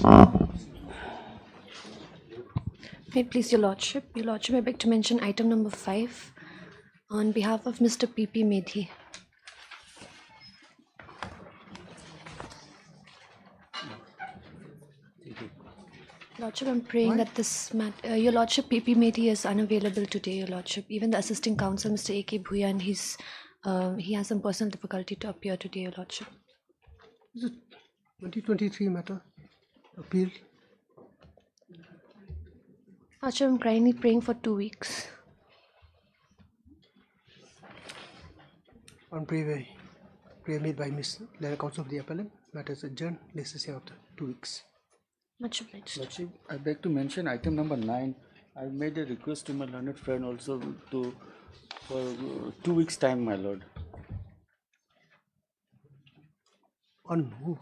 May it please your lordship. Your lordship, I beg to mention item number 5 on behalf of Mr. P.P. Medhi. Lordship, I'm praying that this matter, your lordship, P.P. Medhi is unavailable today, your lordship. Even the assisting counsel, Mr. A.K. Bhuyan, he has some personal difficulty to appear today, your lordship. Is it 2023 matter? Appeal? Lordship, I'm kindly praying for 2 weeks. On prayer made by Miss Letter Counsel of the Appellant, matters adjourned, necessary after 2 weeks. Much obliged. Lordship, I beg to mention item number 9. I made a request to my learned friend also for 2 weeks time, my lord. On who?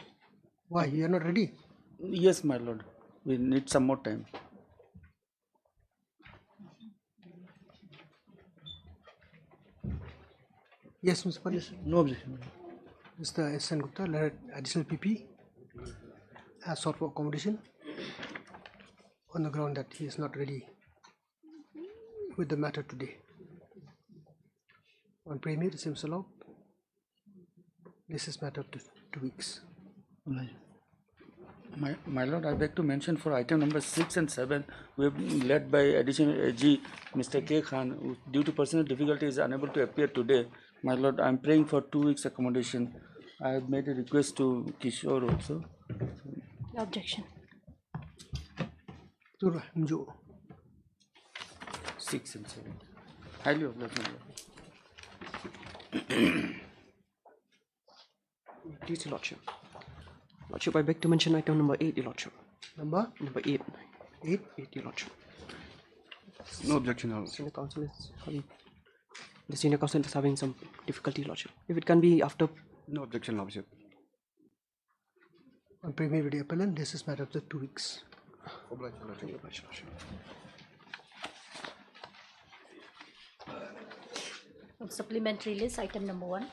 Why? You are not ready? Yes, my lord. We need some more time. Yes, Mr. Paris. No objection. Mr. S. N. Gupta, letter additional PP, has sought for accommodation on the ground that he is not ready with the matter today. On prayer made, it seems allowed. This is matter of 2 weeks. My lord, I beg to mention for item number 6 and 7, we have led by additional AG, Mr. K. Khan, who due to personal difficulty is unable to appear today. My lord, I am praying for 2 weeks accommodation. I have made a request to Kishore also. No objection. 6 and 7. Highly obliged, my lord. Please, your lordship. Lordship, I beg to mention item number 8, your lordship. Number Number 8. 8. 8, your lordship. No objection, Your Senior counsel is having the senior counsel is having some difficulty, lordship. If it can be after. No objection, Lordship. On prayer made by the appellant, this is matter of 2 weeks. Obliged, Lordship. On supplementary list, item number 1.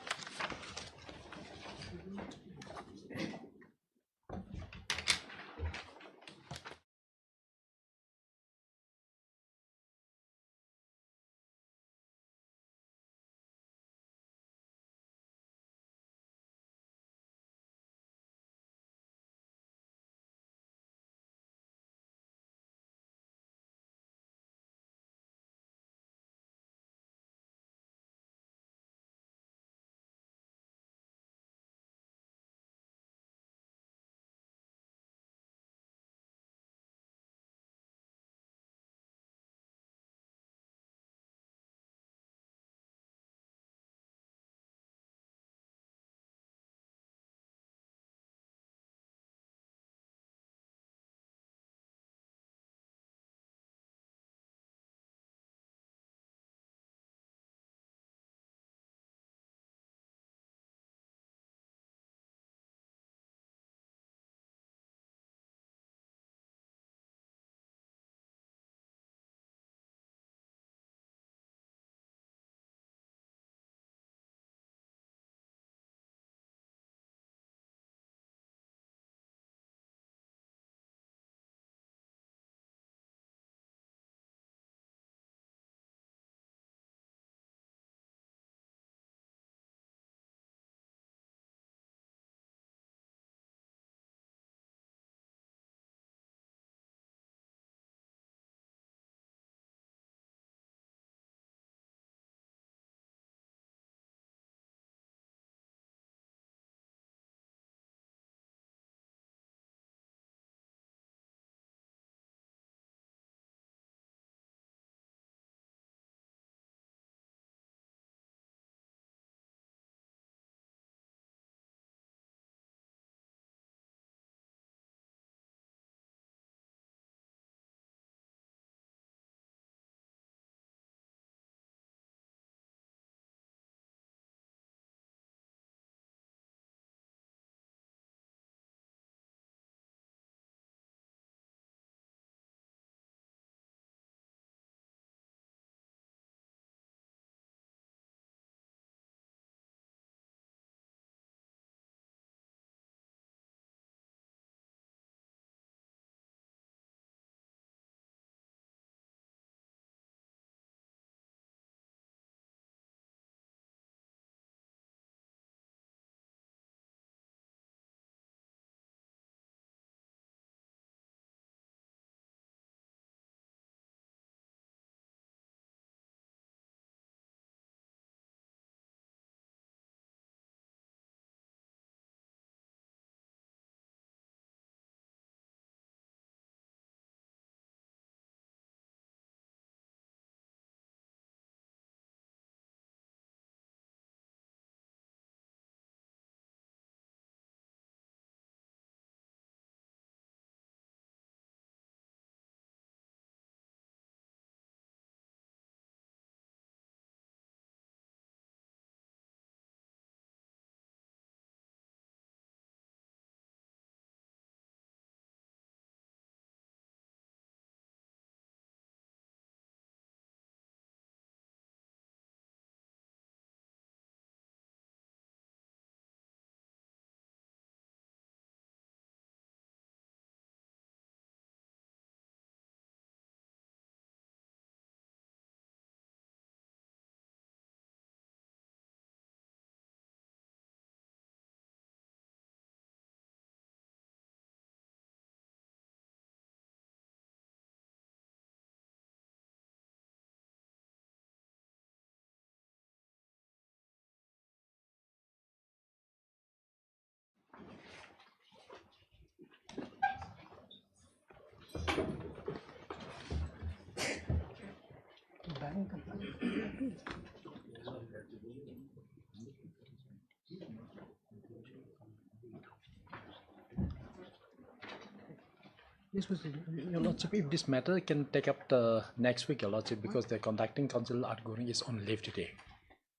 Yes, Mr. Your Lordship, if this matter can take up the next week, Your Lordship, because the conducting counsel outgoing is on leave today.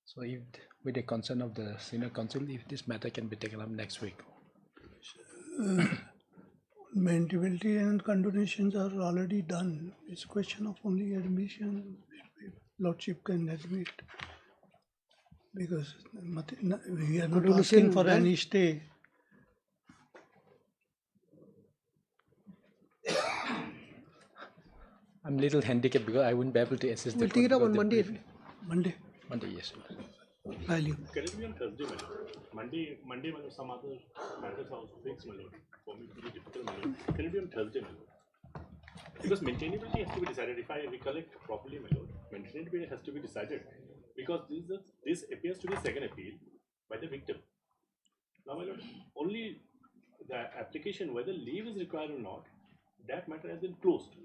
So if, with the consent of the senior counsel, if this matter can be taken up next week. Maintainability and condonation are already done. It's a question of only admission. Lordship can admit. Because we are not Condonation asking for done? any stay. I'm a little handicapped because I wouldn't be able to assist. We'll take it up on Monday. Monday. Monday, yes. Value. Can it be on Thursday, my lord? Monday, my lord, some other matters are also fixed, my lord. For me, to be difficult, my lord. Can it be on Thursday, my lord? Because maintainability has to be decided. If I recollect properly, my lord, maintainability has to be decided because this appears to be second appeal by the victim. Now, my lord, only the application whether leave is required or not, that matter has been closed.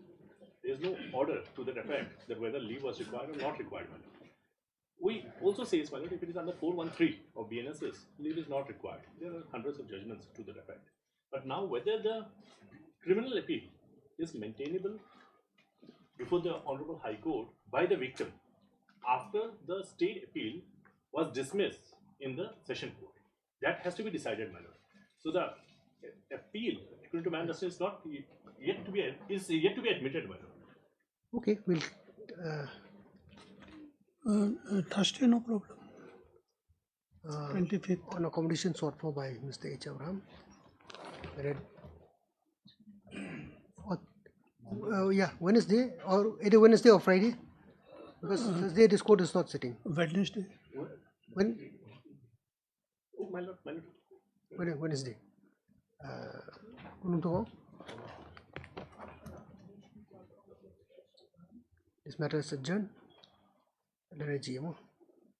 There is no order to that effect that whether leave was required or not required, my lord. We also say, my lord, if it is under 413 of BNSS, leave is not required. There are hundreds of judgments to that effect. But now, whether the criminal appeal is maintainable before the Honorable High Court by the victim after the state appeal was dismissed in the session court, that has to be decided, my lord. So the appeal, according to my understanding, is not yet to be admitted, my lord. Okay, we'll. Thursday, no problem. 25th. On accommodation sought for by Mr. H. Abraham. Read. Yeah, Wednesday or either Wednesday or Friday, because Thursday this court is not sitting. Wednesday. When? Oh, my lord, my lord. Wednesday. This matter is adjourned. GMO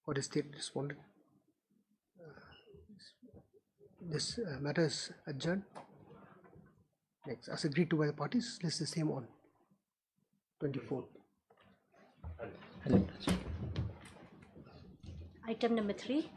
or the state responded. This matter is adjourned. Next, as agreed to by the parties, list the same on 24th. Item number 3.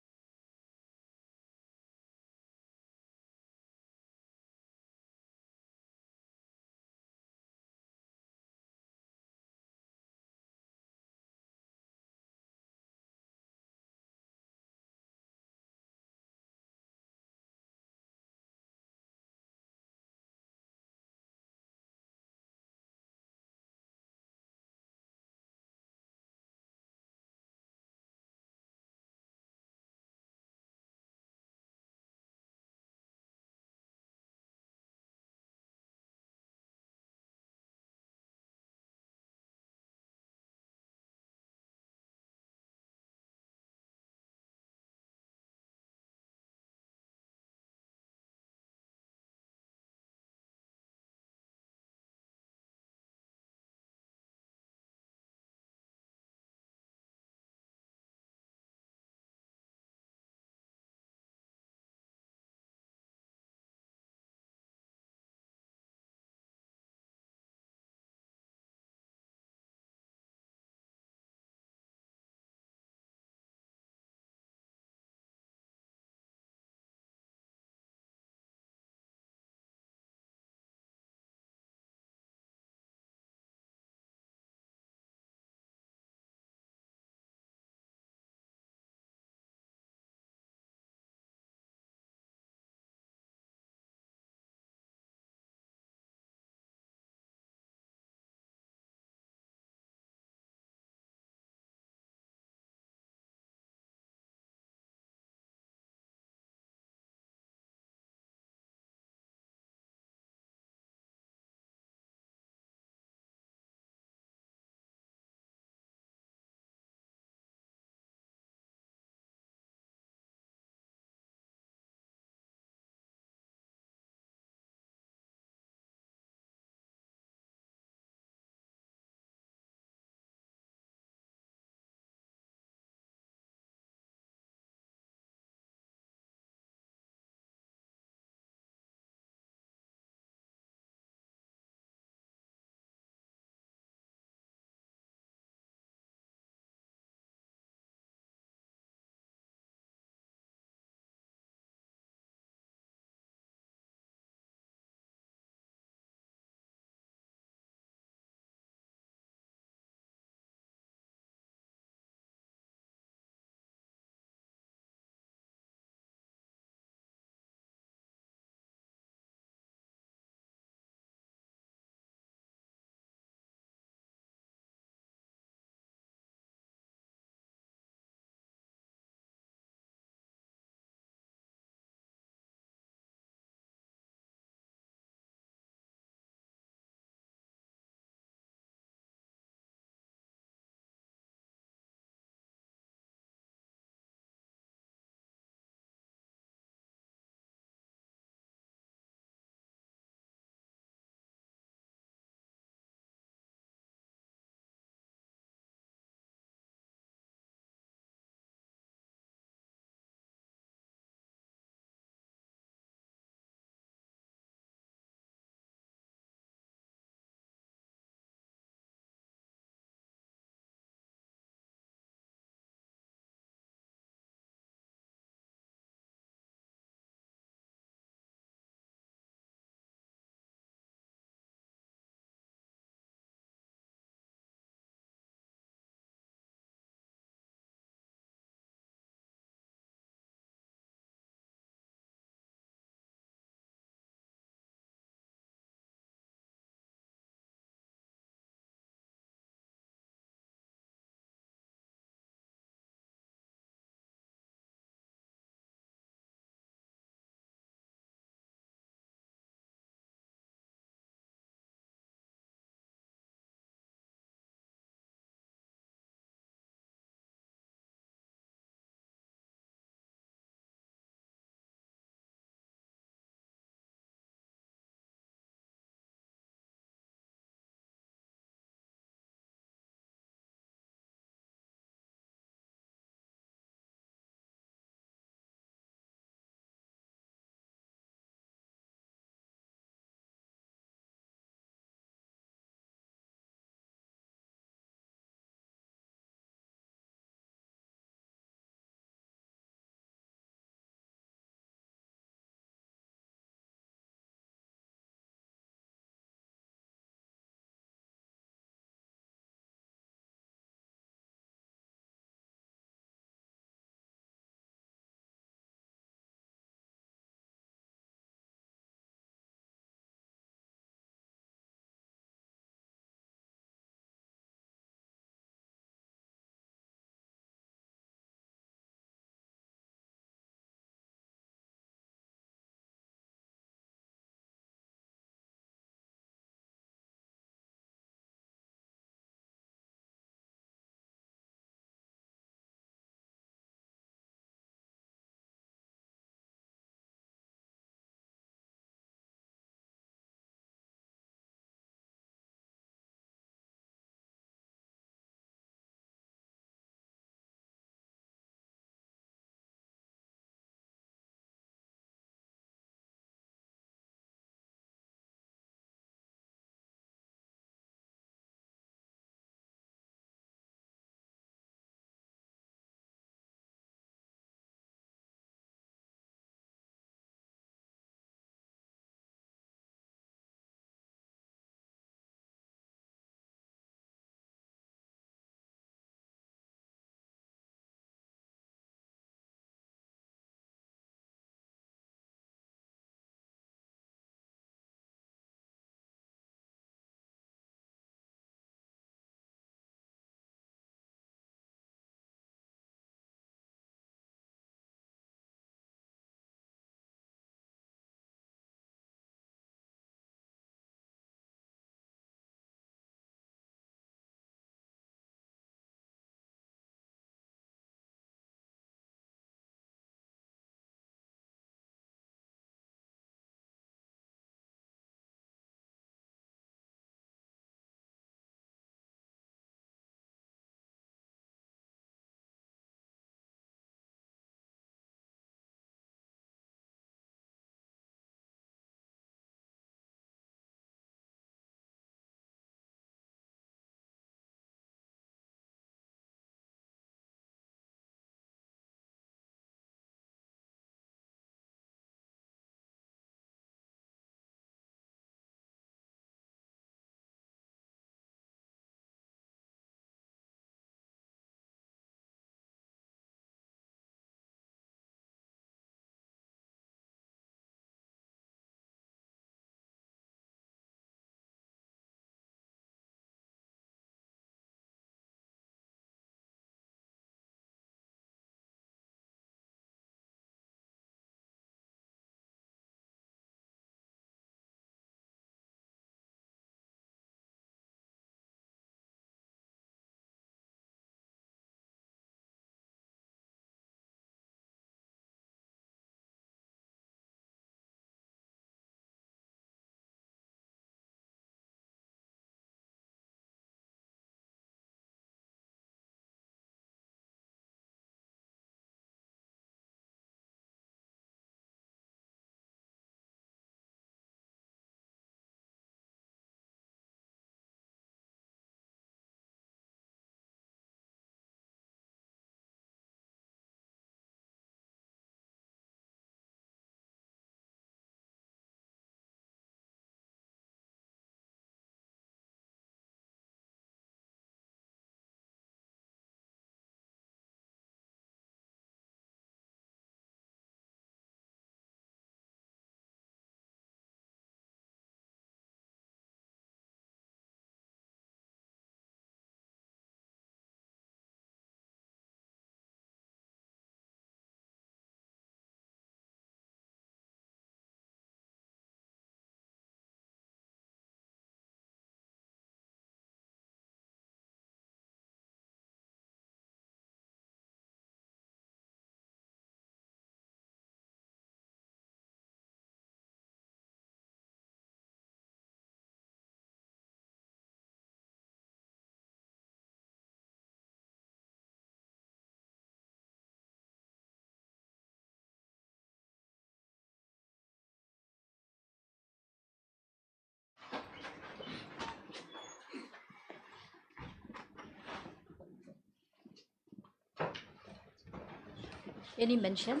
Any mention?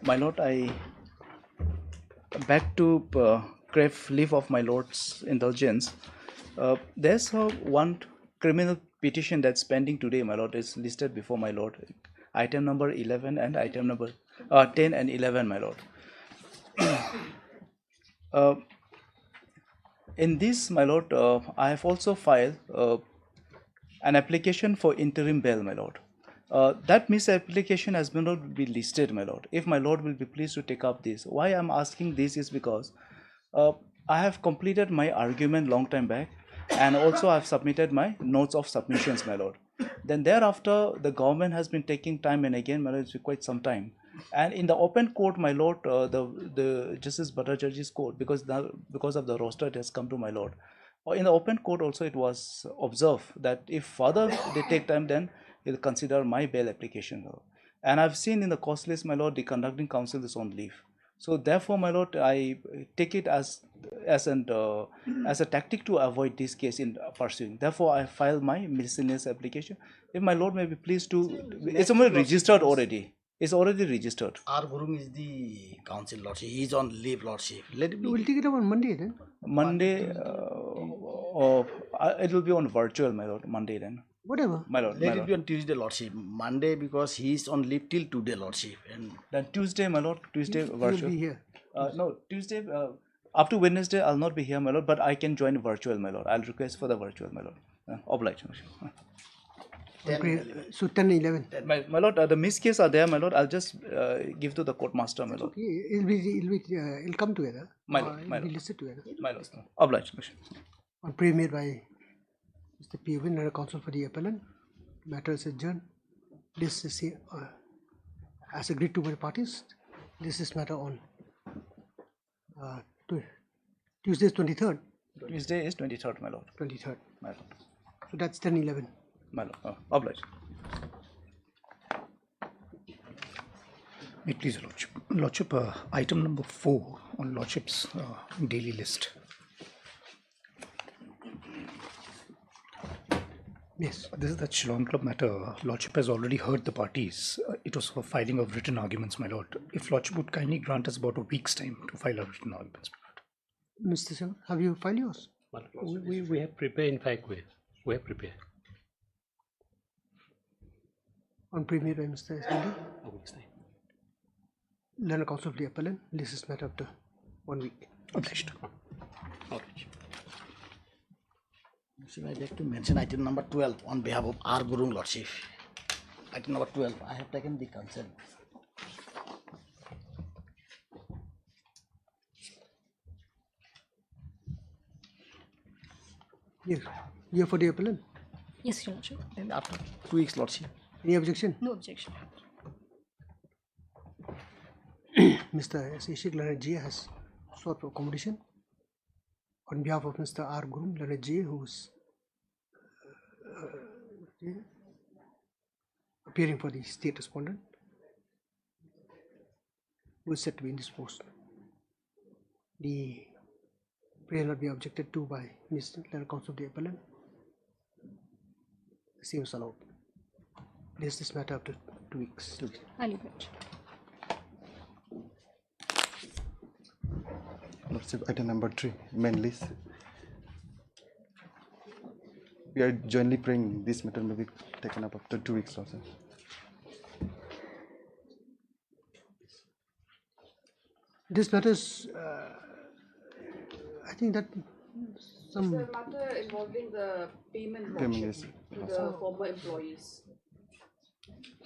My lord, I beg to crave leave of my lord's indulgence. There's one criminal petition that's pending today, my lord. It's listed before my lord. Item number 11 and item number 10 and 11, my lord. In this, my lord, I have also filed an application for interim bail, my lord. That misapplication has been not be listed, my lord. If my lord will be pleased to take up this. Why I'm asking this is because I have completed my argument long time back, and also I've submitted my notes of submissions, my lord. Then thereafter, the government has been taking time and again, my lord, it's quite some time. And in the open court, my lord, the Justice Bhattacharya's court, because of the roster, it has come to my lord. In the open court also, it was observed that if further they take time, then he'll consider my bail application. And I've seen in the cost list, my lord, the conducting counsel is on leave. So therefore, my lord, I take it as a tactic to avoid this case in pursuing. Therefore, I filed my miscellaneous application. If my lord may be pleased to, it's already registered already. It's already registered. R. Gurung is the council lordship. He is on leave lordship. Let it be. We'll take it up on Monday then. Monday, it will be on virtual, my lord. Monday then. Whatever. My lord. Let it be on Tuesday lordship. Monday because he is on leave till today lordship. And then Tuesday, my lord. Tuesday virtual. Be here. No, Tuesday. Up to Wednesday, I'll not be here, my lord. But I can join virtual, my lord. I'll request for the virtual, my lord. Oblige. So 10 and 11. My lord, the missed case are there, my lord. I'll just give to the court master, my lord. Okay, it'll come together. My lord, my It'll lord. be listed together. My lord. Oblige. On prayer made by Mr. P. Win, counsel for the appellant. Matter is adjourned. This is as agreed to by the parties. This is matter on Tuesday is 23rd. Tuesday is 23rd, my lord. 23rd. My lord. So that's 10-11. My lord. Oblige. May it please, Lordship. Lordship, item number 4 on Lordship's daily list. Yes. This is the Ceylon Club matter. Lordship has already heard the parties. It was for filing of written arguments, my lord. If Lordship would kindly grant us about a week's time to file our written arguments, my lord. Mr. Sir, have you filed yours? We have prepared, in fact, we have prepared. On prayer made by Mr. Sandy. Learned counsel for the appellant. This is matter after 1 week. Obliged. I'd like to mention item number 12 on behalf of R. Gurung lordship. Item number 12. I have taken the consent. Yes. You are for the appellant? Yes, Your Lordship. And after 2 weeks lordship. Any objection? No objection. Mr. S. Ishik Leonard G. has sought for accommodation on behalf of Mr. R. Gurung Leonard G. who is appearing for the state respondent, who is said to be indisposed. The prayer not be objected to by Mr. Leonard Counsel of the appellant. The same is allowed. This matter after 2 weeks. I leave it. Lordship, item number 3, main list. We are jointly praying this matter may be taken up after 2 weeks, Lordship. This matters, I think that some. It's a matter involving the payment Yes. to the former employees.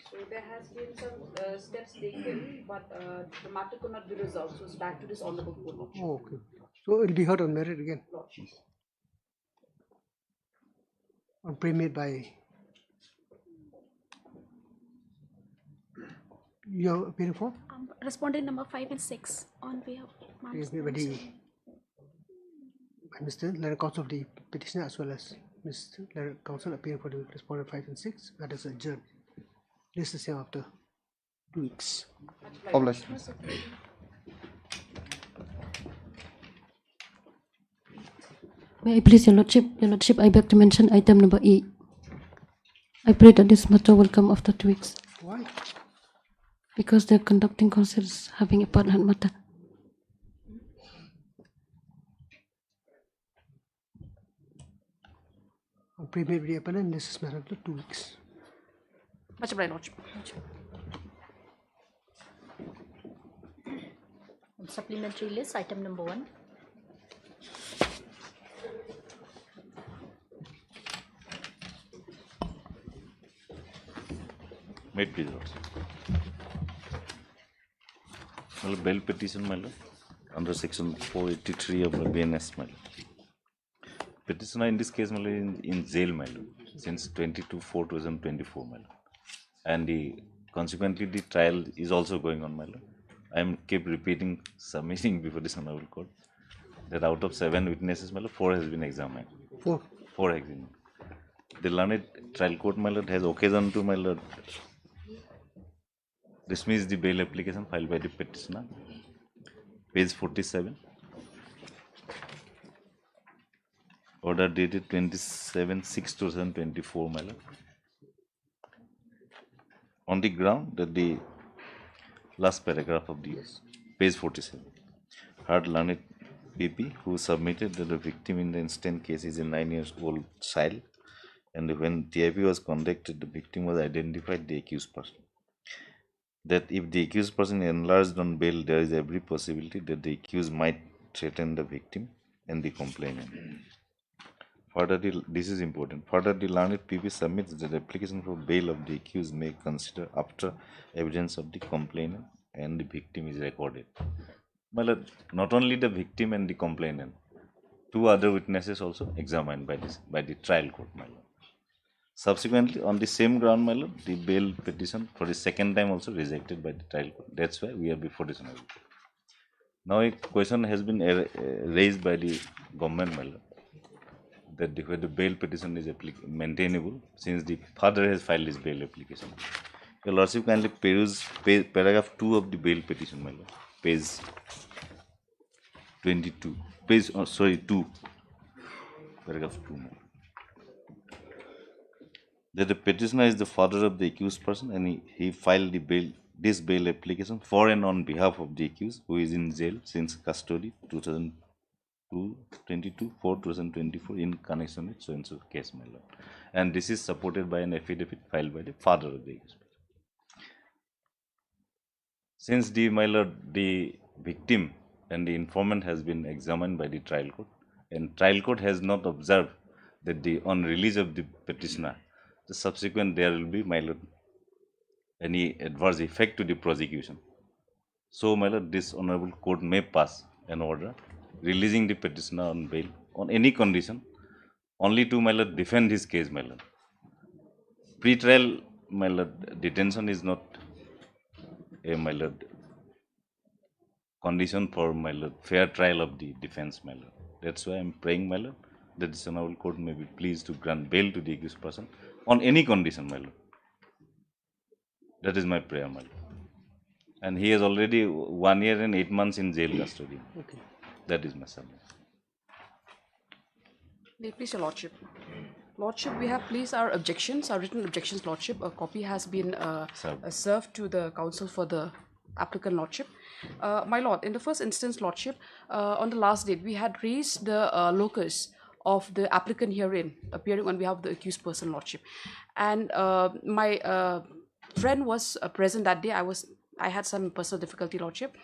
So there has been some steps taken, but the matter could not be resolved. So it's back to this honorable court. Oh, okay. So it will be heard on merit again. On prayer made by. You are appearing for? Respondent number 5 and 6 on behalf of by Mr. Leonard Counsel of the petitioner as well as Mr. Leonard Counsel appearing for the respondent 5 and 6. That is adjourned. This is the same after 2 weeks. Obliged. May I please, Your Lordship, I beg to mention item number 8. I pray that this matter will come after 2 weeks. Why? Because the conducting council is having a pertinent matter. On pre-made reappellant, this is matter to 2 weeks. Much obliged, Lordship. On supplementary list, item number 1. Made please, Lord. Well, bail petition, my lord, under section 483 of the BNS, my lord. Petitioner in this case, my lord, in jail, my lord, since 22/4/2024, my lord. And consequently, the trial is also going on, my lord. I am keep repeating, submitting before this honorable court that out of 7 witnesses, my lord, 4 has been examined. 4? 4 examined. The learned trial court, my lord, has occasion to, my lord, dismiss the bail application filed by the petitioner. Page 47. Order dated 27/6/2024, my lord. On the ground that the last paragraph of the page 47. Heard learned PP who submitted that the victim in the instant case is a 9-year-old child, and when TIP was conducted, the victim was identified the accused person. That if the accused person enlarged on bail, there is every possibility that the accused might threaten the victim and the complainant. Further, this is important. Further, the learned PP submits that the application for bail of the accused may consider after evidence of the complainant and the victim is recorded. Well, not only the victim and the complainant, 2 other witnesses also examined by the trial court, my lord. Subsequently, on the same ground, my lord, the bail petition for the second time also rejected by the trial court. That's why we are before this honorable court. Now, a question has been raised by the government, my lord, that whether the bail petition is maintainable since the father has filed his bail application. Your lordship kindly peruse paragraph 2 of the bail petition, my lord, page 22, page 2, paragraph 2, my lord. That the petitioner is the father of the accused person and he filed this bail application for and on behalf of the accused who is in jail since custody 22/4/2024 in connection with so-and-so case, my lord. And this is supported by an affidavit filed by the father of the accused. Since my lord, the victim and the informant has been examined by the trial court, and trial court has not observed that on release of the petitioner, the subsequent there will be, my lord, any adverse effect to the prosecution. So, my lord, this honorable court may pass an order releasing the petitioner on bail on any condition, only to, my lord, defend his case, my lord. Pre-trial, my lord, detention is not a, my lord, condition for, my lord, fair trial of the defense, my lord. That's why I am praying, my lord, that this honorable court may be pleased to grant bail to the accused person on any condition, my lord. That is my prayer, my lord. And he is already 1 year and 8 months in jail custody. Okay. That is my submission. May it please your lordship. Lordship, we have placed our objections, our written objections, lordship. A copy has been served to the counsel for the applicant, lordship. My lord, in the first instance, lordship, on the last date, we had raised the locus of the applicant herein, appearing on behalf of the accused person, lordship. And my friend was present that day. I had some personal difficulty, lordship.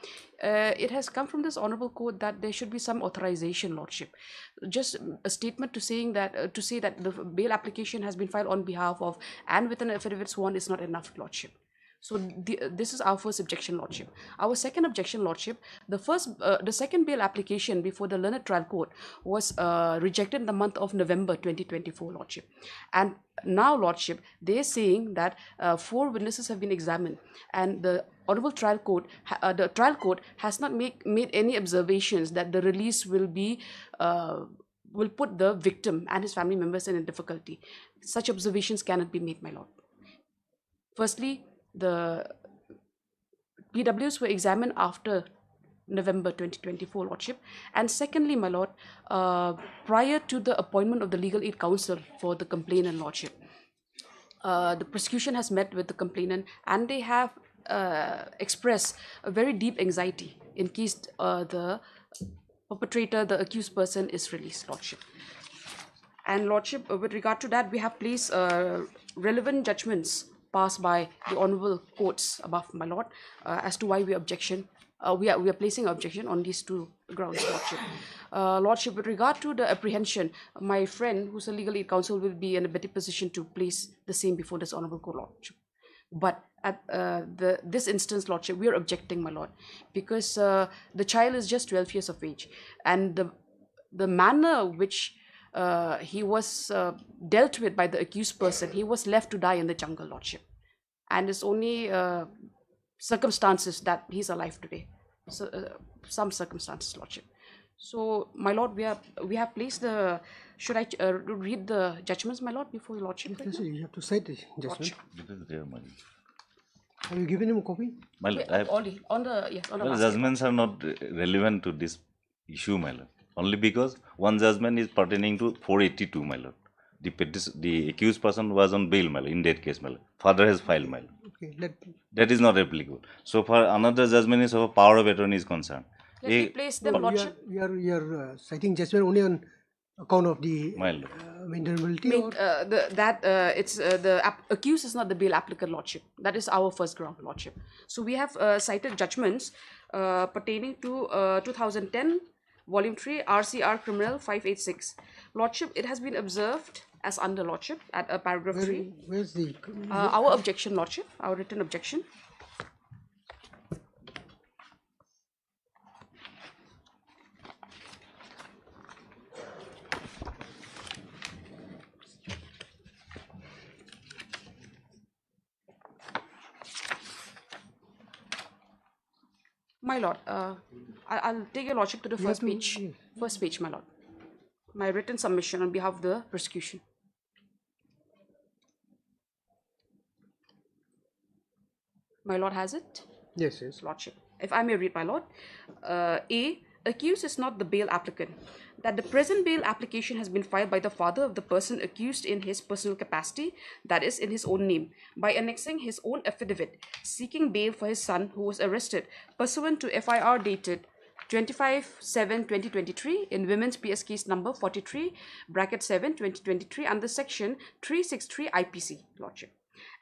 It has come from this honorable court that there should be some authorization, lordship. Just a statement to say that the bail application has been filed on behalf of and with an affidavit sworn is not enough, lordship. So this is our first objection, lordship. Our second objection, lordship, the second bail application before the learned trial court was rejected in the month of November 2024, lordship. And now, lordship, they are saying that 4 witnesses have been examined, and the honorable trial court, the trial court has not made any observations that the release will be will put the victim and his family members in a difficulty. Such observations cannot be made, my lord. Firstly, the PWs were examined after November 2024, lordship. And secondly, my lord, prior to the appointment of the legal aid counsel for the complainant, lordship, the prosecution has met with the complainant and they have expressed a very deep anxiety in case the perpetrator, the accused person, is released, Lordship. And Lordship, with regard to that, we have placed relevant judgments passed by the honourable courts above, my lord, as to why we objection. We are placing objection on these two grounds, Lordship. Lordship, with regard to the apprehension, my friend, who's a legal aid counsel, will be in a better position to place the same before this honourable court, Lordship. But at this instance, Lordship, we are objecting, my lord, because the child is just 12 years of age, and the manner which he was dealt with by the accused person, he was left to die in the jungle, Lordship. And it's only circumstances that he's alive today. So, some circumstances, Lordship. So, my lord, we have placed the. Should I read the judgments, my lord, before your lordship? Yes, you have to cite the judgment. Lordship. Have you given him a copy? My lord, I have, Only on the well, judgments are not relevant to this issue, my lord. Only because one judgment is pertaining to 482, my lord. The accused person was on bail, my lord, in that case, my lord. Father has filed, my lord. Okay, that is not applicable. So far, another judgment is of power of attorney is concerned. Let me place them, lordship. You are citing judgment only on account of the maintainability? The accused is not the bail applicant, lordship. That is our first ground, lordship. So we have cited judgments pertaining to 2010 Volume 3 RCR Criminal 586. Lordship, it has been observed as under, lordship, at paragraph 3. Where's the our objection, lordship, our written objection. My lord, I'll take your lordship to the first page. First page, my lord. My written submission on behalf of the prosecution. My lord has it? Yes, yes. Lordship. If I may read, my lord. A. Accused is not the bail applicant. That the present bail application has been filed by the father of the person accused in his personal capacity, that is, in his own name, by annexing his own affidavit, seeking bail for his son who was arrested pursuant to FIR dated 25/7/2023 in Women's PS case number 43/7/2023 under section 363 IPC, lordship.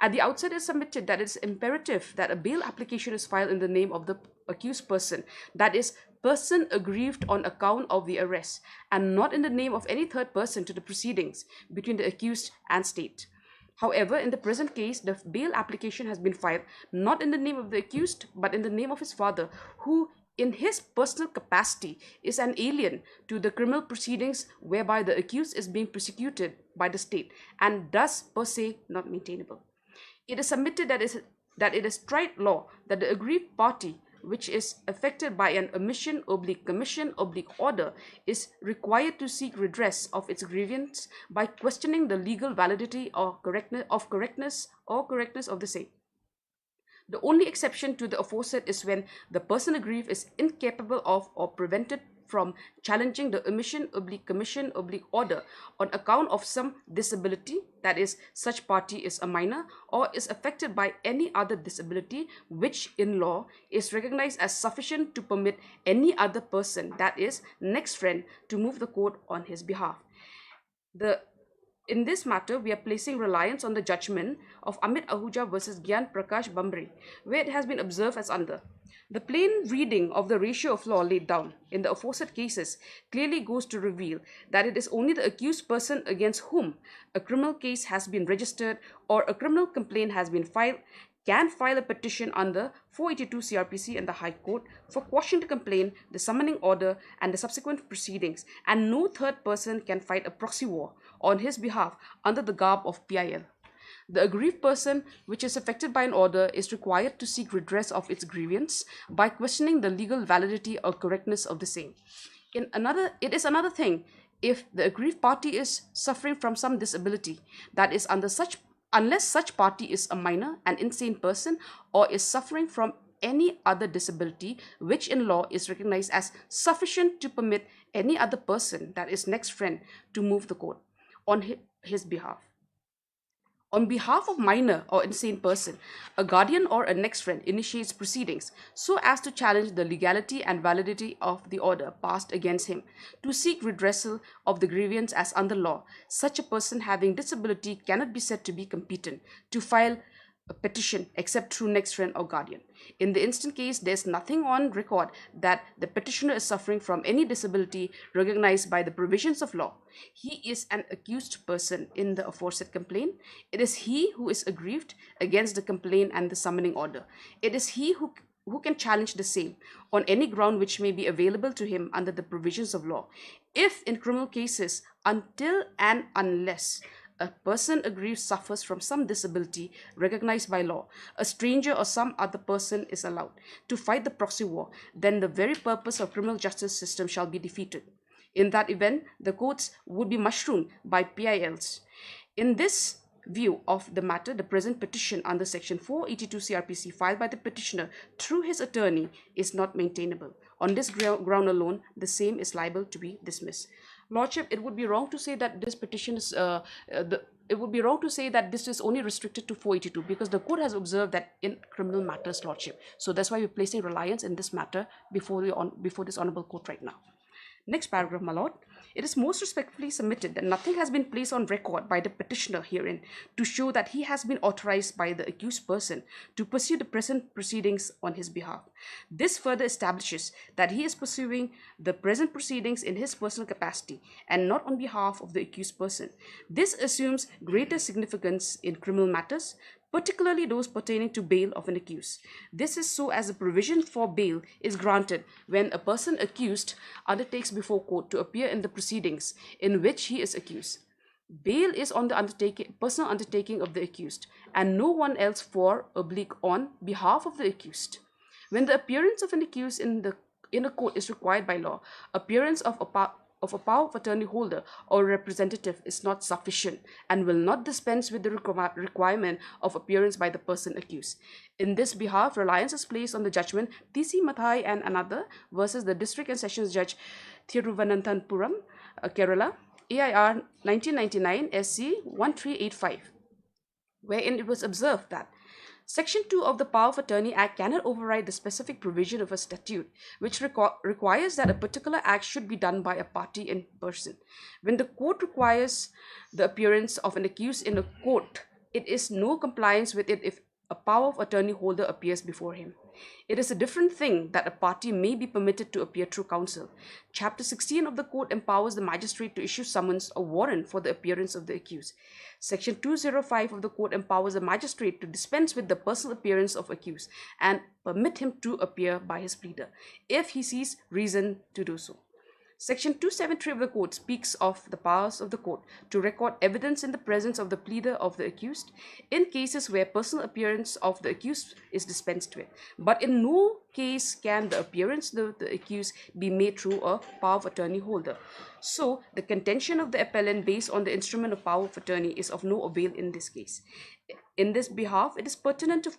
At the outset, it is submitted that it is imperative that a bail application is filed in the name of the accused person, that is, person aggrieved on account of the arrest, and not in the name of any third person to the proceedings between the accused and state. However, in the present case, the bail application has been filed not in the name of the accused, but in the name of his father, who in his personal capacity is an alien to the criminal proceedings whereby the accused is being prosecuted by the state, and thus per se not maintainable. It is submitted that it is tried law that the aggrieved party which is affected by an omission/commission/order is required to seek redress of its grievance by questioning the legal validity or correctness of the same. The only exception to the aforesaid is when the person aggrieved is incapable of or prevented from challenging the omission/commission/order on account of some disability, that is, such party is a minor or is affected by any other disability which in law is recognized as sufficient to permit any other person, that is, next friend, to move the court on his behalf. In this matter, we are placing reliance on the judgment of Amit Ahuja versus Gyan Prakash Bambre, where it has been observed as under. The plain reading of the ratio of law laid down in the aforesaid cases clearly goes to reveal that it is only the accused person against whom a criminal case has been registered or a criminal complaint has been filed can file a petition under 482 CRPC and the High Court for quashing the complaint, the summoning order, and the subsequent proceedings, and no third person can fight a proxy war on his behalf under the garb of PIL. The aggrieved person which is affected by an order is required to seek redress of its grievance by questioning the legal validity or correctness of the same. It is another thing if the aggrieved party is suffering from some disability, that is, unless such party is a minor, an insane person, or is suffering from any other disability which in law is recognized as sufficient to permit any other person, that is, next friend, to move the court on his behalf. On behalf of minor or insane person, a guardian or a next friend initiates proceedings so as to challenge the legality and validity of the order passed against him, to seek redressal of the grievance as under law. Such a person having disability cannot be said to be competent to file a petition except through next friend or guardian. In the instant case, there's nothing on record that the petitioner is suffering from any disability recognized by the provisions of law. He is an accused person in the aforesaid complaint. It is he who is aggrieved against the complaint and the summoning order. It is he who can challenge the same on any ground which may be available to him under the provisions of law. If in criminal cases, until and unless a person aggrieved suffers from some disability recognized by law, a stranger or some other person is allowed to fight the proxy war, then the very purpose of criminal justice system shall be defeated. In that event, the courts would be mushroomed by PILs. In this view of the matter, the present petition under section 482 CRPC filed by the petitioner through his attorney is not maintainable. On this ground alone, the same is liable to be dismissed. Lordship, it would be wrong to say that this petition is it would be wrong to say that this is only restricted to 482 because the court has observed that in criminal matters, Lordship. So that's why we're placing reliance in this matter before this honorable court right now. Next paragraph, my lord. It is most respectfully submitted that nothing has been placed on record by the petitioner herein to show that he has been authorized by the accused person to pursue the present proceedings on his behalf. This further establishes that he is pursuing the present proceedings in his personal capacity and not on behalf of the accused person. This assumes greater significance in criminal matters, particularly those pertaining to bail of an accused. This is so as a provision for bail is granted when a person accused undertakes before court to appear in the proceedings in which he is accused. Bail is on the personal undertaking of the accused and no one else for/on behalf of the accused. When the appearance of an accused in a court is required by law, appearance of a power of attorney holder or representative is not sufficient and will not dispense with the requirement of appearance by the person accused. In this behalf, reliance is placed on the judgment T.C. Mathai and another versus the District and Sessions Judge Thiruvananthapuram, Kerala, AIR 1999 SC 1385, wherein it was observed that Section 2 of the Power of Attorney Act cannot override the specific provision of a statute which requires that a particular act should be done by a party in person. When the court requires the appearance of an accused in a court, it is no compliance with it if a power of attorney holder appears before him. It is a different thing that a party may be permitted to appear through counsel. Chapter 16 of the Code empowers the magistrate to issue summons or warrant for the appearance of the accused. Section 205 of the Code empowers the magistrate to dispense with the personal appearance of accused and permit him to appear by his pleader, if he sees reason to do so. Section 273 of the Code speaks of the powers of the court to record evidence in the presence of the pleader of the accused in cases where personal appearance of the accused is dispensed with. But in no case can the appearance of the accused be made through a power of attorney holder. So, the contention of the appellant based on the instrument of power of attorney is of no avail in this case. In this behalf, it is pertinent to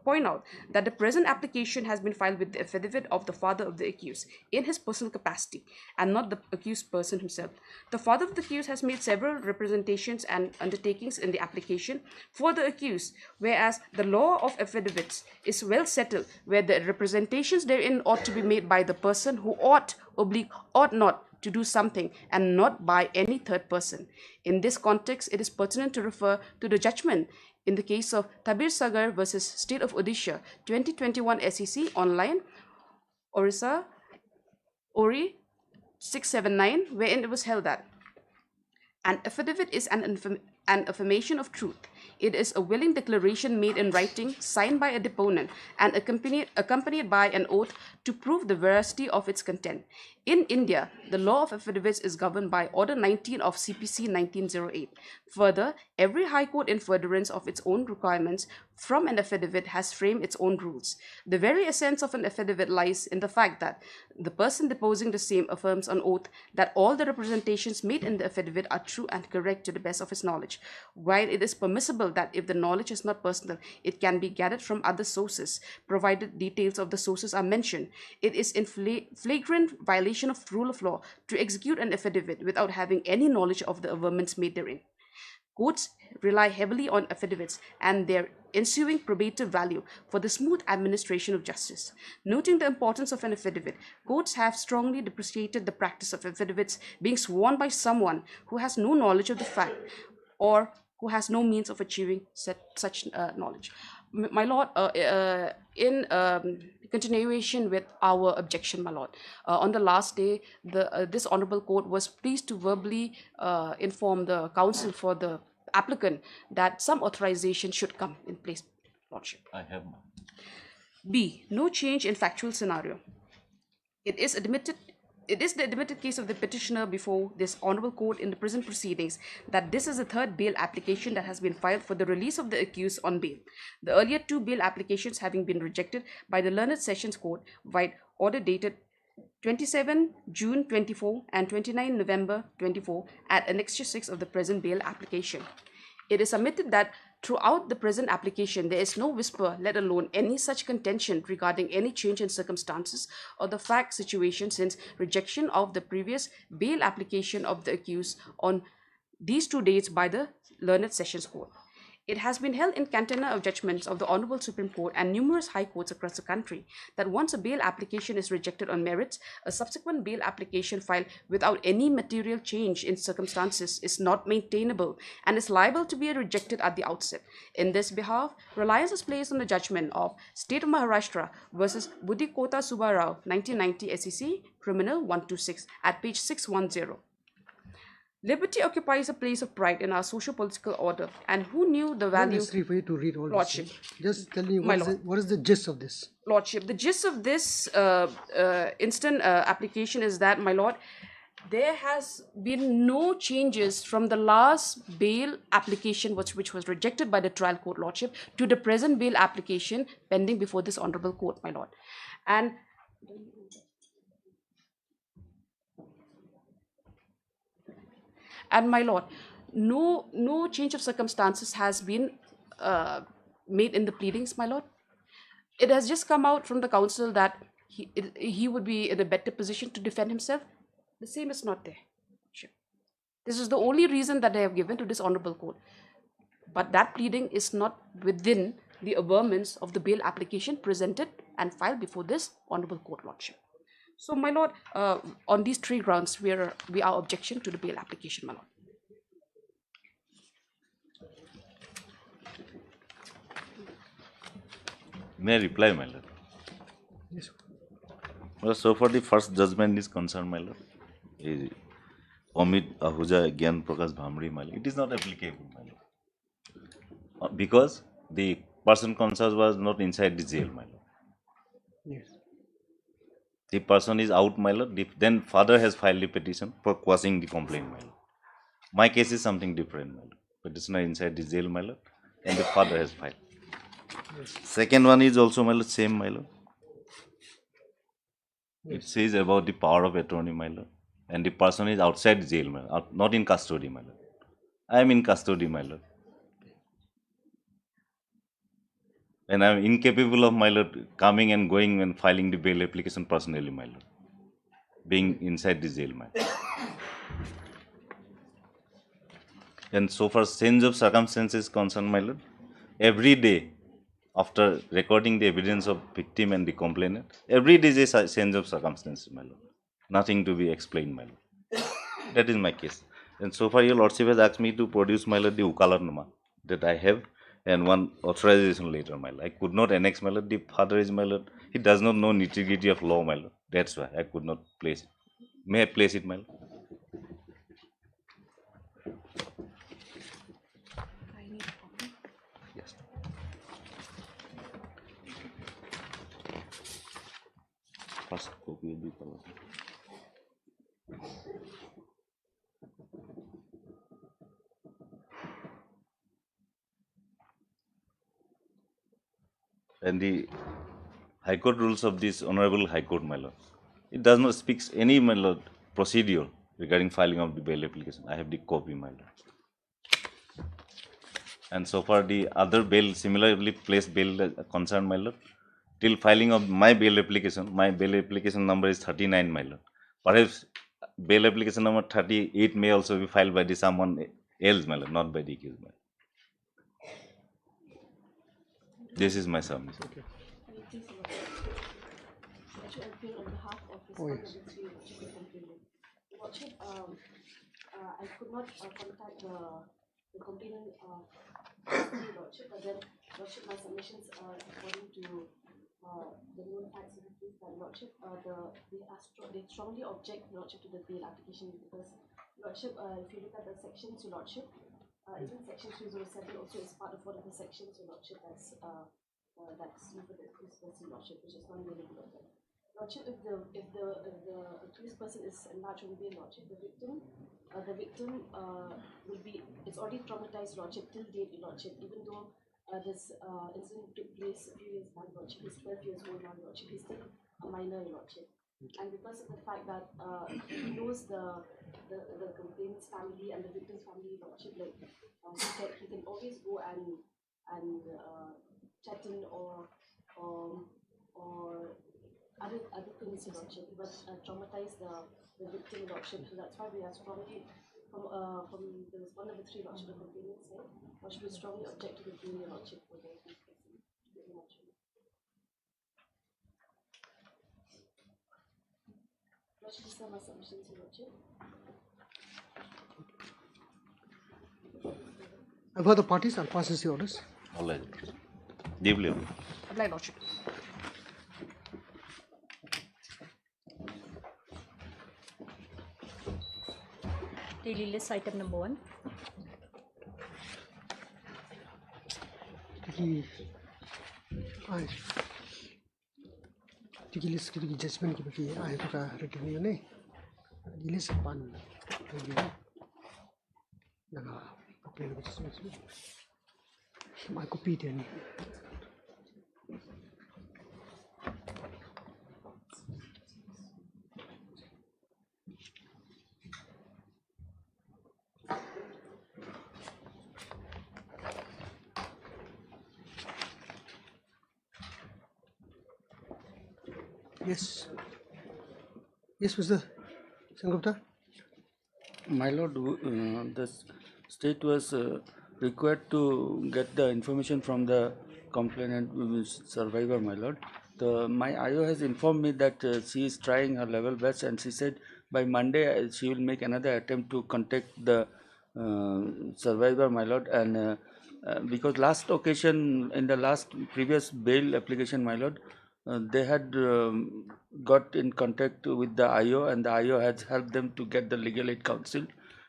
point out that the present application has been filed with the affidavit of the father of the accused in his personal capacity and not the accused person himself. The father of the accused has made several representations and undertakings in the application for the accused, whereas the law of affidavits is well settled where the representations therein ought to be made by the person who ought not to do something and not by any third person. In this context, it is pertinent to refer to the judgment in the case of Tabir Sagar versus State of Odisha, 2021 SEC online, Orissa, Ori 679, wherein it was held that an affidavit is an affirmation of truth. It is a willing declaration made in writing, signed by a deponent, and accompanied by an oath to prove the veracity of its content. In India, the law of affidavits is governed by Order 19 of CPC 1908. Further, every High Court in furtherance of its own requirements from an affidavit has framed its own rules. The very essence of an affidavit lies in the fact that the person deposing the same affirms on oath that all the representations made in the affidavit are true and correct to the best of his knowledge. While it is permissible that if the knowledge is not personal, it can be gathered from other sources, provided details of the sources are mentioned, it is in flagrant violation of rule of law to execute an affidavit without having any knowledge of the averments made therein. Courts rely heavily on affidavits and their ensuing probative value for the smooth administration of justice. Noting the importance of an affidavit, courts have strongly depreciated the practice of affidavits being sworn by someone who has no knowledge of the fact or who has no means of achieving such knowledge. My Lord, in continuation with our objection, my Lord, on the last day, this Honorable Court was pleased to verbally inform the counsel for the applicant that some authorization should come in place, Lordship. I have. B. No change in factual scenario. It is the admitted case of the petitioner before this Honorable Court in the present proceedings that this is the third bail application that has been filed for the release of the accused on bail. The earlier two bail applications having been rejected by the Learned Sessions Court via order dated 27 June 24 and 29 November 24 at Annexure 6 of the present bail application. It is submitted that throughout the present application, there is no whisper, let alone any such contention regarding any change in circumstances or the fact situation since rejection of the previous bail application of the accused on these two dates by the Learned Sessions Court. It has been held in cantenna of judgments of the Honorable Supreme Court and numerous high courts across the country that once a bail application is rejected on merits, a subsequent bail application filed without any material change in circumstances is not maintainable and is liable to be rejected at the outset. In this behalf, reliance is placed on the judgment of State of Maharashtra versus Buddhikota Subbarao, 1990 SEC, Criminal 126 at page 610. Liberty occupies a place of pride in our socio-political order, and who knew the Not value... necessary for you to read all Lordship. this. Just tell me My what is the gist of this? Lordship, the gist of this instant application is that, my Lord, there has been no changes from the last bail application which was rejected by the trial court, Lordship, to the present bail application pending before this Honorable Court, my Lord. And my Lord, no change of circumstances has been made in the pleadings, my Lord. It has just come out from the counsel that he would be in a better position to defend himself. The same is not there. This is the only reason that they have given to this Honorable Court. But that pleading is not within the averments of the bail application presented and filed before this Honorable Court, Lordship. So, my Lord, on these three grounds, we are objection to the bail application, my Lord. May I reply, my Lord? Yes. Well, so far the first judgment is concerned, my Lord. Amit Ahuja Gyan Prakash Bhamri, my Lord. It is not applicable, my Lord. Because the person concerned was not inside the jail, my Lord. Yes. The person is out, my Lord. Then father has filed the petition for quashing the complaint, my Lord. My case is something different, my Lord. Petitioner inside the jail, my Lord, and the father has filed. Yes. Second one is also, my Lord, same, my Lord. Yes. It says about the power of attorney, my Lord, and the person is outside the jail, my Lord, not in custody, my Lord. I am in custody, my Lord. And I am incapable of, my Lord, coming and going and filing the bail application personally, my Lord. Being inside the jail, my Lord. And so far, change of circumstances concerned, my Lord, every day after recording the evidence of victim and the complainant, every day is a change of circumstances, my Lord. Nothing to be explained, my Lord. That is my case. And so far, your Lordship has asked me to produce, my Lord, the Ukalarnama that I have and one authorization letter, my Lord. I could not annex, my Lord. The father is, my Lord. He does not know nitty-gritty of law, my Lord. That's why I could not place it. May I place it, my Lord? Yes. First copy will be followed. And the High Court rules of this Honorable High Court, my Lord, it does not speak any, my Lord, procedure regarding filing of the bail application. I have the copy, my Lord. And so far the other bail, similarly placed bail concerned, my Lord, till filing of my bail application number is 39, my Lord. Perhaps bail application number 38 may also be filed by the someone else, my lord, not by the accused, my lord. This is my submission. Okay. On behalf of his Lordship, I could not contact the complainant Lordship, but then Lordship, my submissions are according to the known facts of the case by Lordship. They strongly object Lordship to the bail application because Lordship, if you look at the sections, Lordship, even section 307 also is part of one of the sections, Lordship, that's for the accused person, Lordship, which is not really good. Lordship, if the accused person is enlarged on bail, Lordship, the victim will be, it's already traumatized, Lordship, till date, Lordship, even though this incident took place a few years back, Lordship, he's 12 years old now, Lordship, he's still a minor, Lordship. And because of the fact that he knows the complainant's family and the victim's family, Lordship, like he can always go and threaten or other things, Lordship, but traumatize the victim, Lordship. So that's why we are strongly from the respondent of the 3, Lordship, the complainant said, Lordship, we strongly object to the bail, Lordship, for the accused person. Lordship, these are my submissions, Lordship. I've heard the parties. I'll pass the orders. All right. Deeply. Apply, Lordship. Daily list item number 1. Tiki list ki judgment ki baki I to ka return ne. List pan review. Naga apply the judgment. My copy then. Yes. Yes, Mr. Sengupta. My lord, the state was required to get the information from the complainant survivor, my lord. My IO has informed me that she is trying her level best, and she said by Monday she will make another attempt to contact the survivor, my lord. And because last occasion, in the previous bail application, my lord, they had got in contact with the IO, and the IO has helped them to get the legal aid counsel,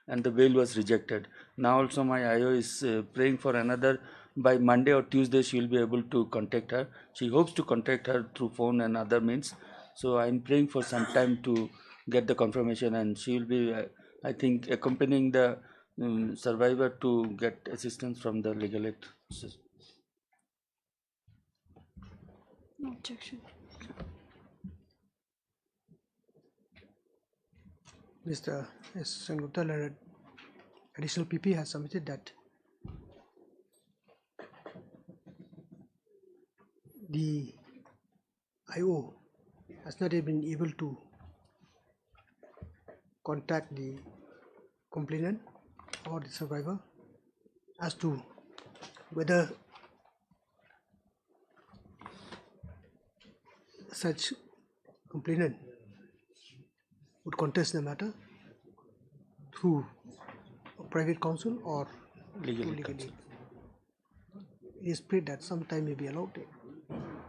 and the bail was rejected. Now also my IO is praying for another, by Monday or Tuesday she will be able to contact her. She hopes to contact her through phone and other means. So I am praying for some time to get the confirmation, and she will be, I think, accompanying the survivor to get assistance from the legal aid system. No objection. Mr. S. Sengupta, additional PP has submitted that the IO has not been able to contact the complainant or the survivor as to whether such complainant would contest the matter through a private counsel or legal aid. counsel. It is prayed that some time may be allowed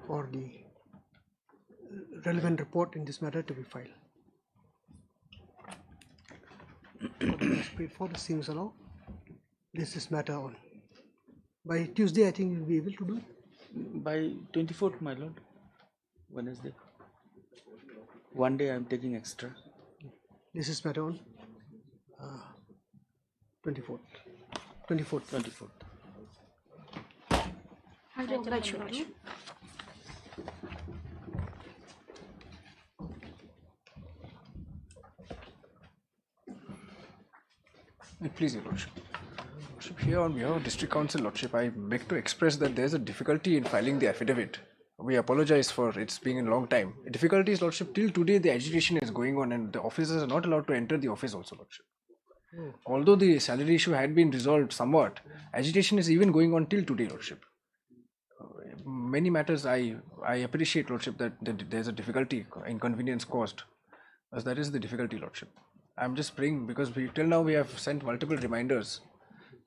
for the relevant report in this matter to be filed. Prayed for the same is allowed. This is matter on. By Tuesday, I think we will be able to do. By 24th, my lord. Wednesday. One day I am taking extra. This is matter on 24th. 24th. I will oblige, Your Lordship. Please, Your Lordship. Lordship, here on behalf of District Council, Lordship, I beg to express that there is a difficulty in filing the affidavit. We apologize for it's being a long time. The difficulty is, Lordship, till today the agitation is going on and the officers are not allowed to enter the office also, Lordship. Although the salary issue had been resolved somewhat, agitation is even going on till today, Lordship. Many matters I appreciate, Lordship, that there's a difficulty, inconvenience caused, as that is the difficulty, Lordship. I'm just praying because till now we have sent multiple reminders.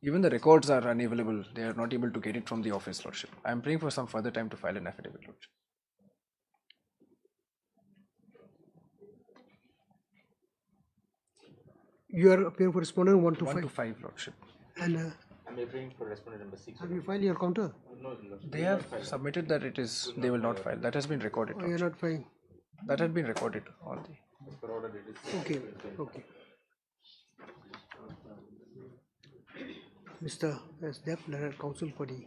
Even the records are unavailable. They are not able to get it from the office, Lordship. I'm praying for some further time to file an affidavit, Lordship. You are appearing for respondent 1 to 5? 1 to 5, Lordship. And I'm appearing for respondent number 6. have you filed your counter? No, They have submitted that they will not file. That has been recorded. Oh, you're not filing? That had been recorded on the. Okay, okay. Mr. S. Depp, Learned Counsel for the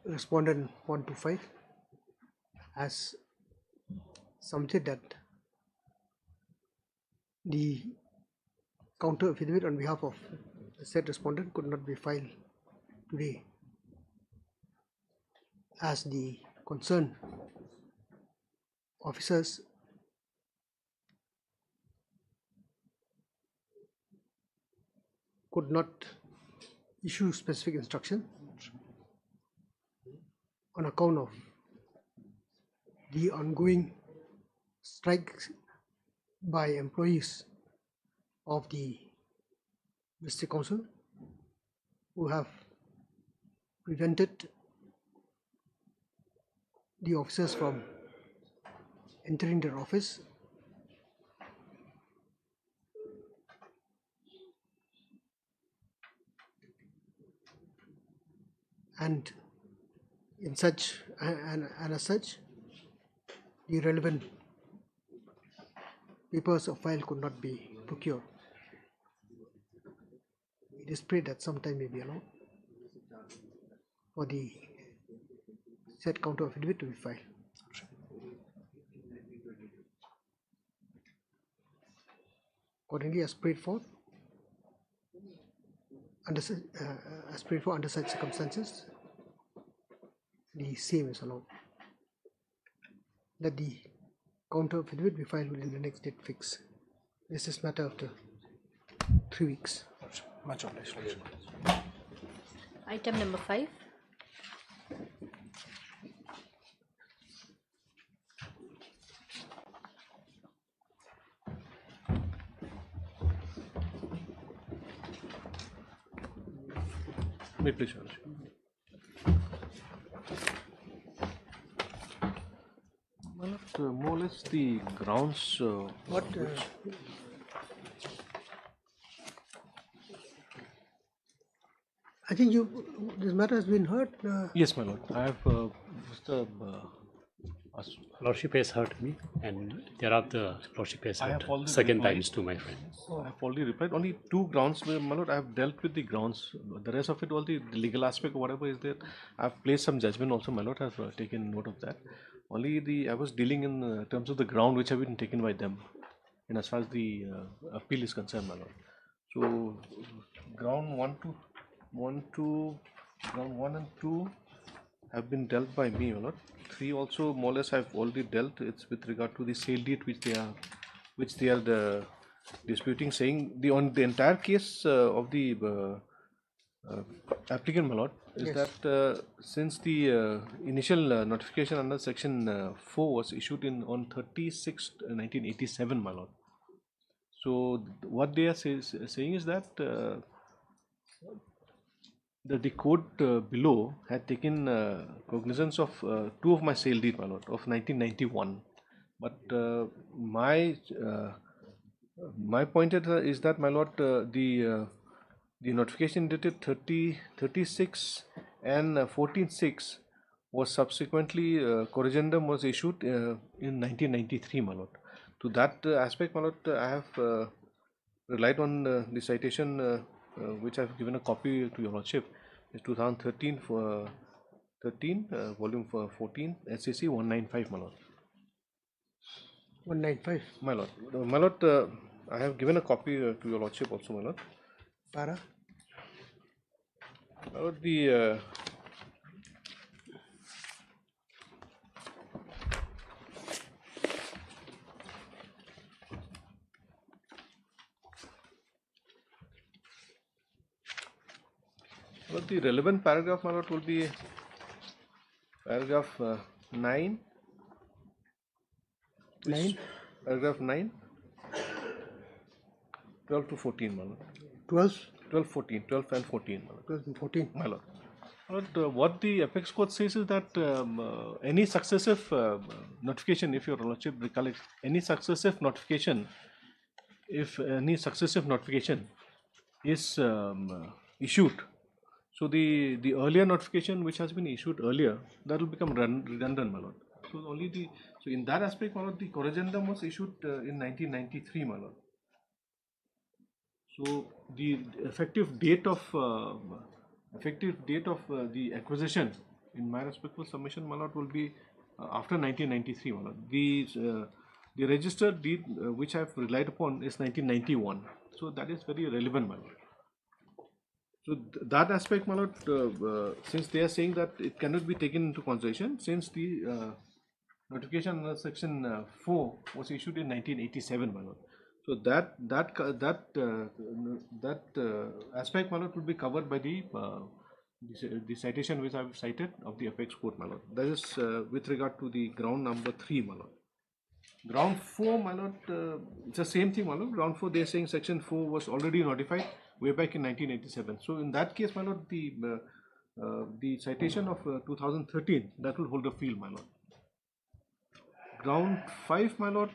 respondent 1 to 5 has submitted that the counter affidavit on behalf of the said respondent could not be filed today, as the concerned officers could not issue specific instruction on account of the ongoing strikes by employees of the district council, who have prevented the officers from entering their office and in such and as such the relevant papers of file could not be procured. It is prayed that some time may be allowed for the said counter affidavit to be filed. Accordingly, as prayed for under such circumstances, the same is allowed. That the counter affidavit be filed within the next date fix. This is matter after 3 weeks. Much obliged. Item number 5. May please, Your Lordship. More or less the grounds. What? I think this matter has been heard. Yes, my lord. I have Mr. Lordship has heard me, and thereafter Lordship has I heard have already second replied. times to my friend. I have already replied. Only 2 grounds, my lord. I have dealt with the grounds. The rest of it, all the legal aspect, whatever is there, I have placed some judgment also, my lord. I have taken note of that. Only I was dealing in terms of the ground which have been taken by them, and as far as the appeal is concerned, my lord. So, ground 1 and 2 have been dealt by me, my lord. 3 also more or less I've already dealt. It's with regard to the sale deed which they are disputing, saying on the entire case of the applicant, my lord, is Yes. that since the initial notification under section 4 was issued on 36/1987, my lord. So what they are saying is that the court below had taken cognizance of 2 of my sale deed, my lord, of 1991. But my point is that, my lord, the notification dated 36 and 14/6 was subsequently corrigendum was issued in 1993, my lord. To that aspect, my lord, I have relied on the citation which I have given a copy to your lordship. It's 2013 for 13 volume 14 SCC 195, my lord. 195. My lord, I have given a copy to your lordship also, my lord. Para. My lord, the But the relevant paragraph, my lord, will be paragraph 9. 9? Paragraph 9. 12 to 14, my lord. 12? 12, 14. 12 and 14, my lord. 12 and 14. My lord. But what the apex court says is that any successive notification, if your lordship recollects, any successive notification, if any successive notification is issued, so the earlier notification which has been issued earlier, that will become redundant, my lord. So only so in that aspect, my lord, the corrigendum was issued in 1993, my lord. So the effective date of the acquisition, in my respectful submission, my lord, will be after 1993, my lord. The registered deed which I have relied upon is 1991. So that is very relevant, my lord. So that aspect, my lord, since they are saying that it cannot be taken into consideration, since the notification under section 4 was issued in 1987, my lord. So that aspect, my lord, will be covered by the citation which I have cited of the apex court, my lord. That is with regard to the ground number 3, my lord. Ground 4, my lord, it's the same thing, my lord. Ground 4, they are saying section 4 was already notified way back in 1987. So in that case, my lord, the citation of 2013, that will hold a field, my lord. Ground 5, my lord,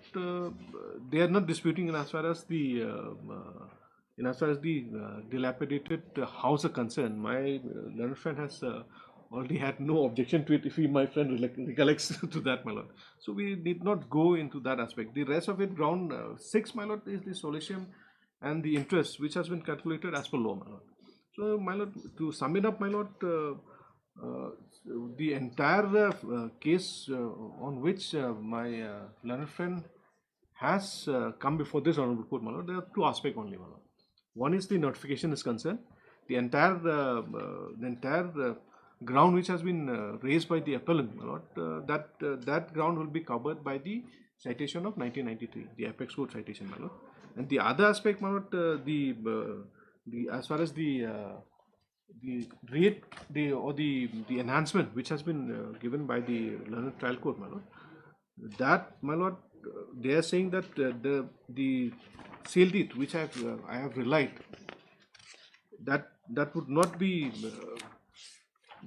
they are not disputing in as far as the dilapidated house are concerned. My learned friend has already had no objection to it if my friend recollects to that, my lord. So we need not go into that aspect. The rest of it, ground 6, my lord, is the solicium and the interest which has been calculated as per law, my lord. So, my lord, to sum it up, my lord, the entire case on which my learned friend has come before this honorable court, my lord, there are two aspects only, my lord. One is the notification is concerned. The entire ground which has been raised by the appellant, my lord, that ground will be covered by the citation of 1993, the apex court citation, my lord. And the other aspect, my lord, as far as the rate, the enhancement which has been given by the learned trial court, my lord, that, my lord, they are saying that the seal deed which I have relied, that would not be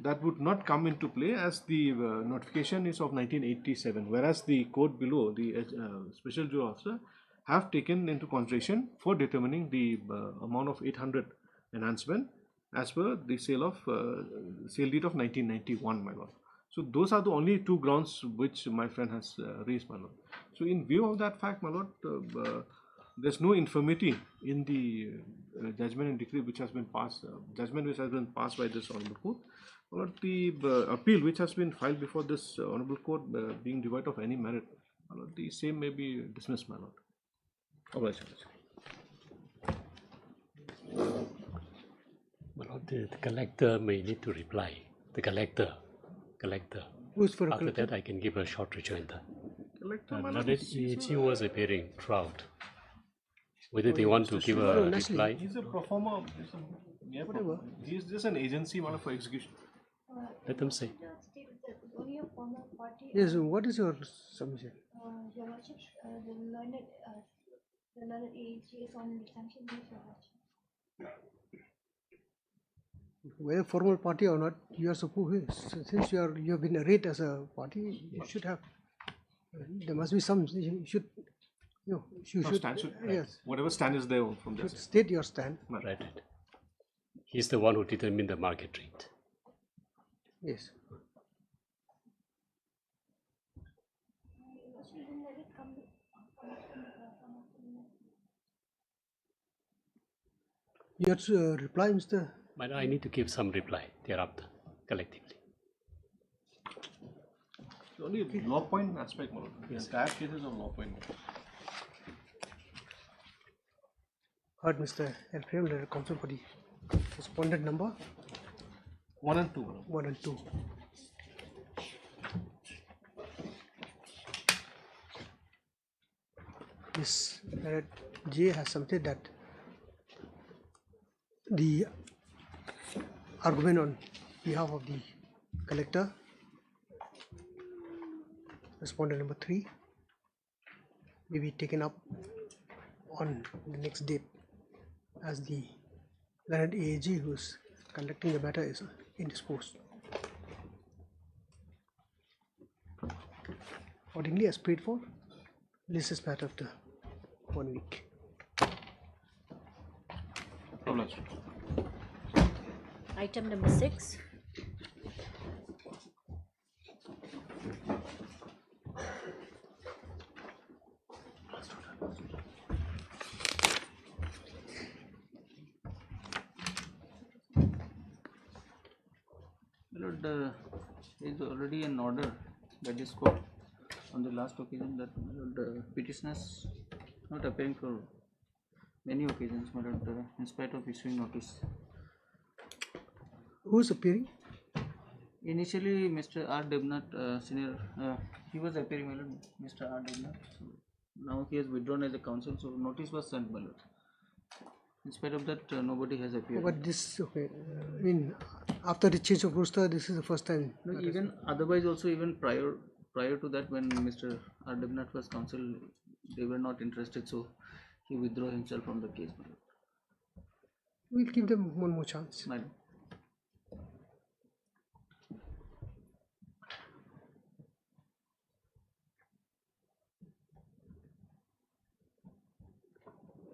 that would not come into play as the notification is of 1987, whereas the court below, the special jury officer, have taken into consideration for determining the amount of 800 enhancement as per the seal deed of 1991, my lord. So those are the only two grounds which my friend has raised, my lord. So in view of that fact, my lord, there's no infirmity in the judgment and decree which has been passed, by this honorable court. My lord, the appeal which has been filed before this honorable court being devoid of any merit, my lord, the same may be dismissed, my lord. Obliged. My lord, the collector may need to reply. The collector. Who's for After collector? that, I can give a short rejoinder. Collector, He was appearing throughout. Whether they want to give a reply. He's a performer. Whatever. He's just an agency, man, for execution. Let them say. Yes, what is your submission? Your Lordship, the learned AG is on sanction list, Your Lordship. Whether formal party or not, you are supposed, since you have been arrayed as a party, you should have. There must be some. You should. You should. Yes. Whatever stand is there from You this. should state your stand. Right. He's the one who determined the market rate. Yes. You have to reply, Mr. But I need to give some reply thereafter, collectively. The only law point aspect, my lord. The entire case is on law point. Heard Mr. Elfrem, the counsel for the respondent number 1 and 2. 1 and 2. This J has submitted that the argument on behalf of the collector, respondent number 3, may be taken up on the next date, as the learned AAG who is conducting the matter is indisposed. Accordingly, as prayed for, release this matter after 1 week. Item number 6. Lord, there is already an order by this court on the last occasion that the petitioners not appearing for many occasions, my lord, in spite of issuing notice. Who is appearing? Initially, Mr. R. Devnath, senior, he was appearing, my lord, Mr. R. Devnath. So now he has withdrawn as a counsel, so notice was sent, my lord. In spite of that, nobody has appeared. But this, okay, I mean, after the change of roster, this is the first time. No, even otherwise also, even prior to that, when Mr. R. Devnath was counsel, they were not interested, so he withdrew himself from the case. We'll give them one more chance. Madam.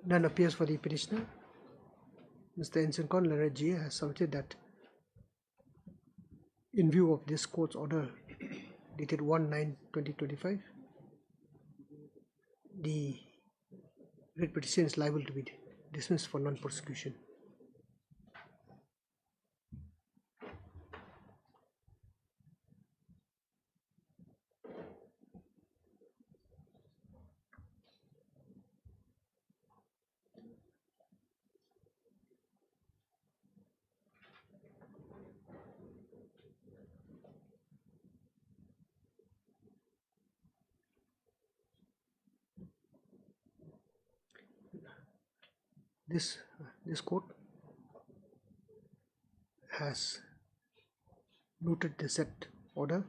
None appears for the petitioner. Mr. Ensincon Laraji has submitted that in view of this court's order dated 1/9/2025, the writ petition is liable to be dismissed for non-prosecution. This court has noted the set order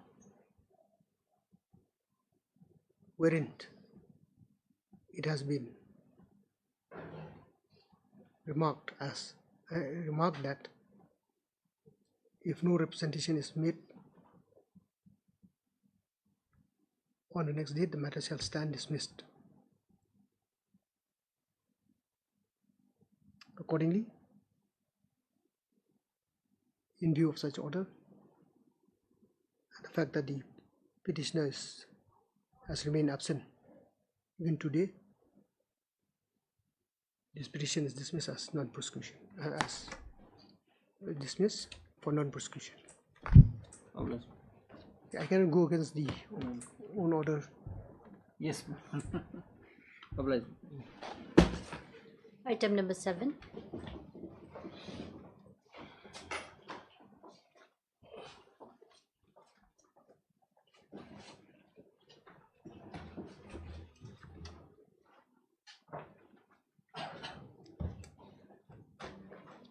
wherein it has been remarked that if no representation is made on the next date, the matter shall stand dismissed. Accordingly, in view of such order and the fact that the petitioner has remained absent even today, this petition is dismissed as non-prosecution, as dismissed for non-prosecution. I cannot go against the own order. Yes. Item number 7.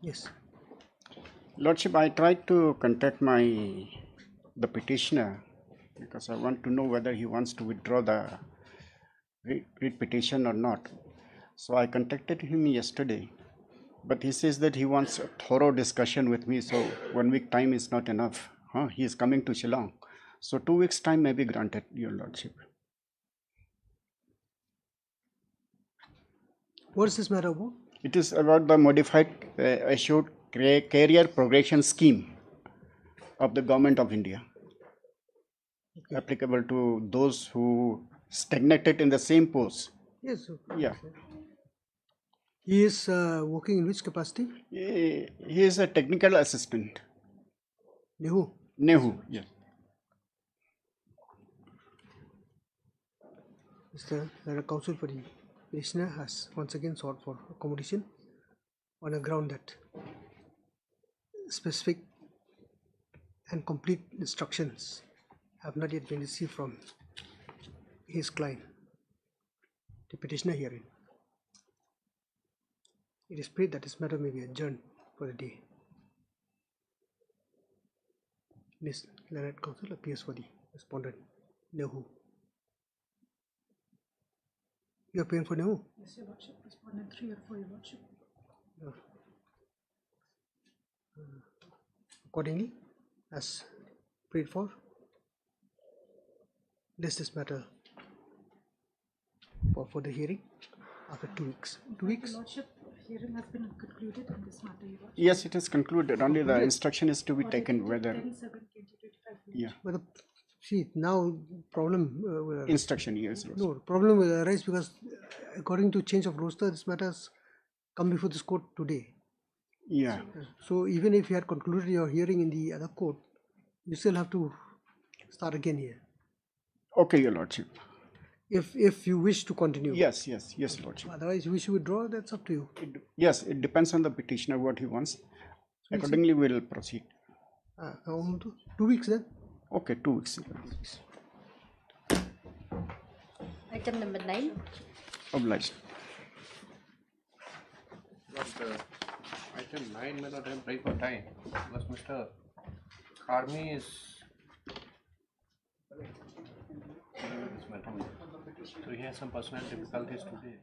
Yes. Lordship, I tried to contact the petitioner because I want to know whether he wants to withdraw the writ petition or not. So I contacted him yesterday, but he says that he wants a thorough discussion with me, so 1 week time is not enough. He is coming to Shillong. So 2 weeks time may be granted, Your Lordship. What is this matter about? It is about the modified assured career progression scheme of the Government of India, applicable to those who stagnated in the same post. Yes. Yeah. He is working in which capacity? He is a technical assistant. Nehu? Nehu, yes. The counsel for the petitioner has once again sought for accommodation on a ground that specific and complete instructions have not yet been received from his client, the petitioner herein. It is prayed that this matter may be adjourned for the day. This Learned Counsel appears for the respondent, Nehu. You are appearing for Nehu? Yes, Your Lordship. Respondent 3 or 4, Your Lordship. Accordingly, as prayed for, this matter for the hearing after 2 weeks. 2 weeks? Your Lordship, hearing has been concluded in this matter, Your Lordship. Yes, it is concluded. Only the instruction is to be taken whether. 10/7/2025. Yeah. But see, now problem will arise. Instruction, yes. No, problem will arise because according to change of roster, this matter has come before this court today. Yeah. So even if you had concluded your hearing in the other court, you still have to start again here. Okay, Your Lordship. If you wish to continue. Yes, Your Lordship. Otherwise, you wish to withdraw, that's up to you. Yes, it depends on the petitioner what he wants. Accordingly, we will proceed. 2 weeks then? Okay, 2 weeks. Item number 9. Obliged. Item 9 may not have break for time because Mr. Army is this matter. So he has some personal difficulties today.